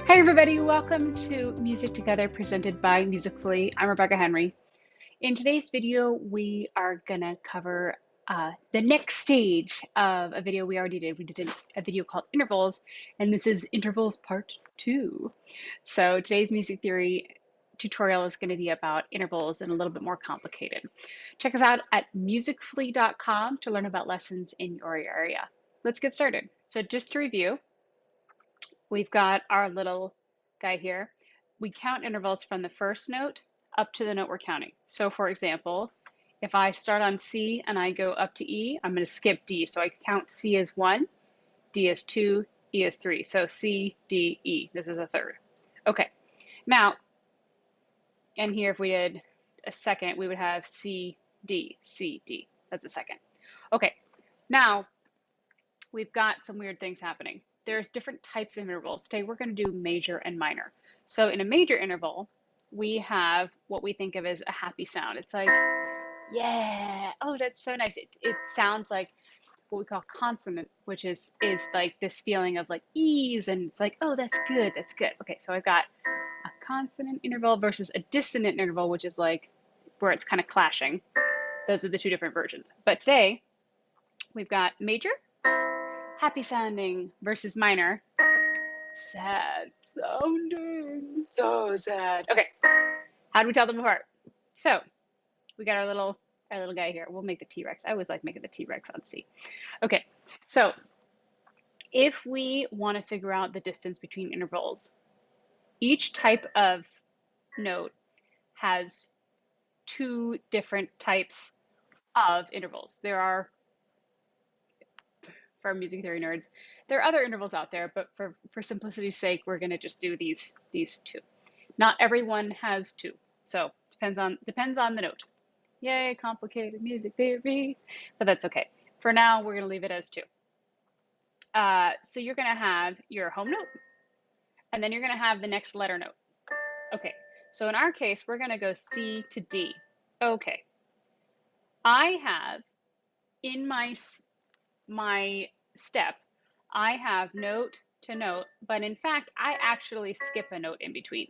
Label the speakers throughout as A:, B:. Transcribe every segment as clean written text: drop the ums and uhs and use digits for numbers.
A: Hi everybody, welcome to Music Together presented by Musicfully. I'm Rebecca Henry. In today's video, we are gonna cover the next stage of a video we already did. We did a video called Intervals, and this is Intervals Part 2. So today's music theory tutorial is gonna be about intervals and a little bit more complicated. Check us out at musicfully.com to learn about lessons in your area. Let's get started. So just to review, we've got our little guy here. We count intervals from the first note up to the note we're counting. So for example, if I start on C and I go up to E, I'm going to skip D. So I count C as 1, D as 2, E as 3. So C, D, E. This is a third. Okay. Now, and here if we did a second, we would have C, D, C, D. That's a second. Okay. Now, we've got some weird things happening. There's different types of intervals. Today we're going to do major and minor. So in a major interval, we have what we think of as a happy sound. It's like, yeah, oh, that's so nice. It sounds like what we call consonant, which is like this feeling of like ease, and it's like, oh, that's good, that's good. Okay, so I've got a consonant interval versus a dissonant interval, which is like where it's kind of clashing. Those are the two different versions. But today we've got major, happy sounding, versus minor, sad sounding, so sad. Okay, how do we tell them apart? So we got our little guy here. We'll make the T-Rex. I always like making the T-Rex on C. Okay, so if we want to figure out the distance between intervals, each type of note has two different types of intervals. There are, for our music theory nerds, there are other intervals out there, but for simplicity's sake, we're going to just do these two. Not everyone has two, so depends on the note. Yay, complicated music theory, but that's okay. For now, we're going to leave it as two. So you're going to have your home note, and then you're going to have the next letter note. Okay, so in our case, we're going to go C to D. Okay, I have in my step, I have note to note, but in fact, I actually skip a note in between.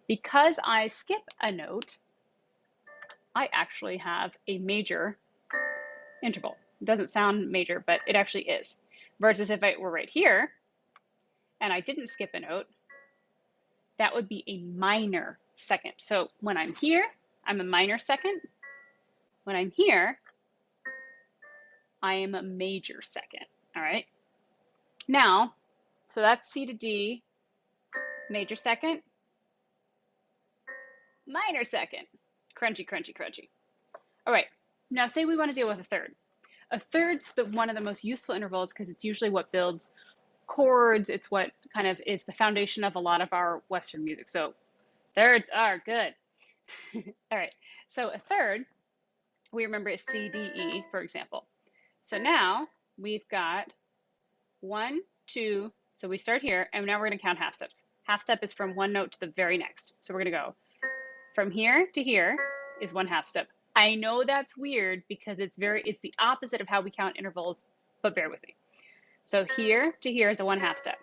A: Because I skip a note, I actually have a major interval. It doesn't sound major, but it actually is. Versus if I were right here and I didn't skip a note, that would be a minor second. So when I'm here, I'm a minor second. When I'm here, I am a major second. All right. Now, so that's C to D, major second, minor second. Crunchy, crunchy, crunchy. All right. Now say we want to deal with a third. A third's one of the most useful intervals because it's usually what builds chords. It's what kind of is the foundation of a lot of our Western music. So thirds are good. All right. So a third, we remember is C, D, E, for example. So now we've got 1, 2. So we start here, and now we're going to count half steps. Half step is from one note to the very next. So we're going to go from here to here is one half step. I know that's weird because it's the opposite of how we count intervals, but bear with me. So here to here is a one half step.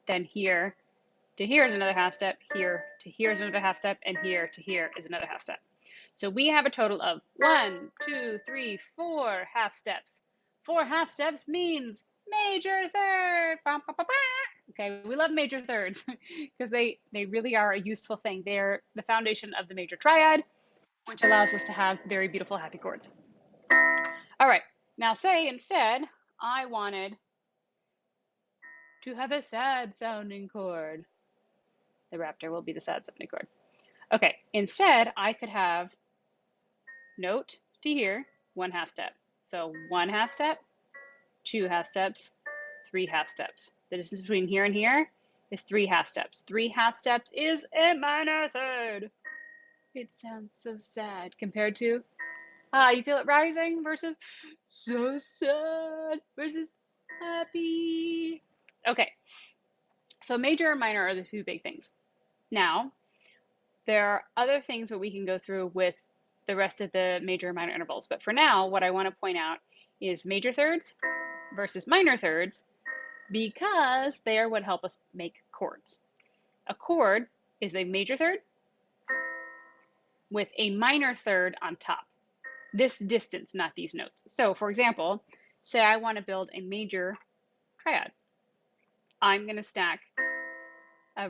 A: Then here to here is another half step, here to here is another half step, and here to here is another half step. So we have a total of 1, 2, 3, 4 half steps. 4 half steps means major third. Okay, we love major thirds because they really are a useful thing. They're the foundation of the major triad, which allows us to have very beautiful happy chords. All right, now say instead I wanted to have a sad sounding chord. The raptor will be the sad sounding chord. Okay, instead I could have note to here, one half step. So one half step, 2 half steps, 3 half steps. The distance between here and here is 3 half steps. 3 half steps is a minor third. It sounds so sad compared to, you feel it rising versus so sad versus happy. Okay, so major and minor are the two big things. Now, there are other things that we can go through with the rest of the major and minor intervals. But for now, what I want to point out is major thirds versus minor thirds because they are what help us make chords. A chord is a major third with a minor third on top. This distance, not these notes. So for example, say I want to build a major triad. I'm going to stack a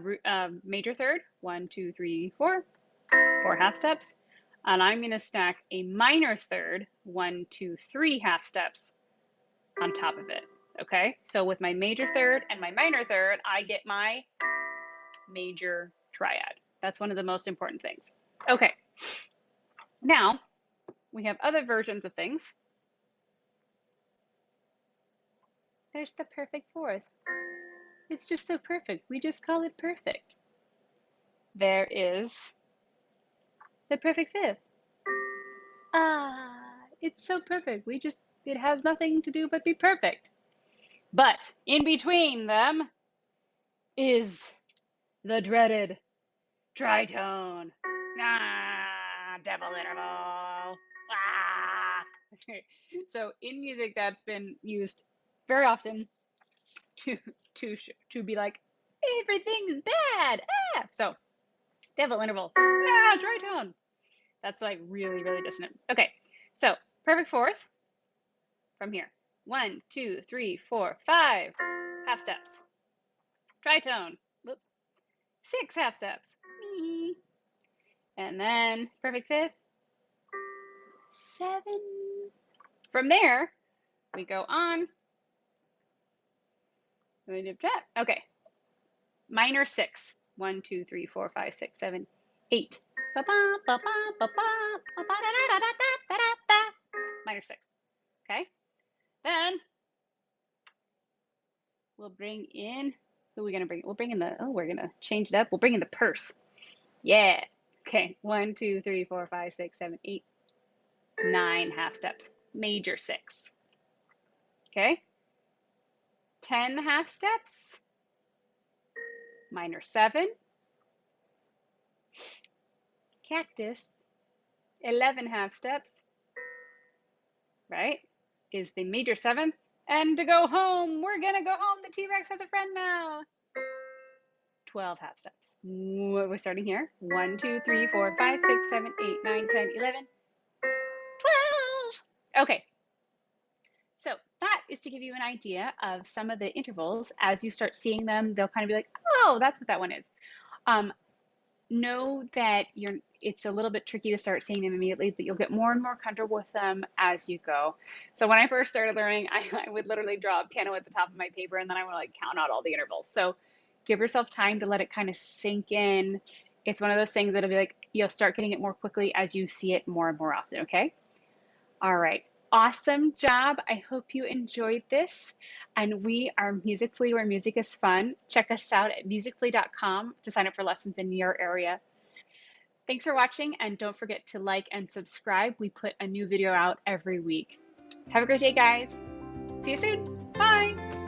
A: major third, 1, 2, 3, 4, 4 half steps, and I'm going to stack a minor third, 1, 2, 3 half steps on top of it. Okay, so with my major third and my minor third, I get my major triad. That's one of the most important things. Okay, now we have other versions of things. There's the perfect fourth. It's just so perfect. We just call it perfect. There is the perfect fifth. It's so perfect. It has nothing to do but be perfect. But in between them is the dreaded tritone. Devil interval. So in music, that's been used very often to be like, everything's bad. So devil interval. Tritone. That's like really, really dissonant. Okay, so perfect fourth from here. 1, 2, 3, 4, 5 half steps. Tritone. Whoops. 6 half steps. And then perfect fifth. 7. From there, we go on. Okay. Minor 6. 1, 2, 3, 4, 5, 6, 7, 8. Minor 6. Okay. Then we'll bring in, who are we going to bring? We'll bring in the, we're going to change it up. We'll bring in the purse. Yeah. Okay. 1, 2, 3, 4, 5, 6, 7, 8, 9 half steps. Major 6. Okay. 10 half steps. Minor 7. Cactus. 11 half steps. Right? Is the major 7th. And to go home, we're going to go home. The T-Rex has a friend now. 12 half steps. We're starting here. 1, 2, 3, 4, 5, 6, 7, 8, 9, 10, 11, 12. Okay. So that is to give you an idea of some of the intervals. As you start seeing them, they'll kind of be like, oh, that's what that one is. Know that it's a little bit tricky to start seeing them immediately, but you'll get more and more comfortable with them as you go. So when I first started learning, I would literally draw a piano at the top of my paper, and then I would like count out all the intervals. So give yourself time to let it kind of sink in. It's one of those things that'll be like, you'll start getting it more quickly as you see it more and more often, okay? All right, awesome job. I hope you enjoyed this. And we are Musicfully, where music is fun. Check us out at musicfully.com to sign up for lessons in your area. Thanks for watching, and don't forget to like and subscribe. We put a new video out every week. Have a great day, guys. See you soon. Bye.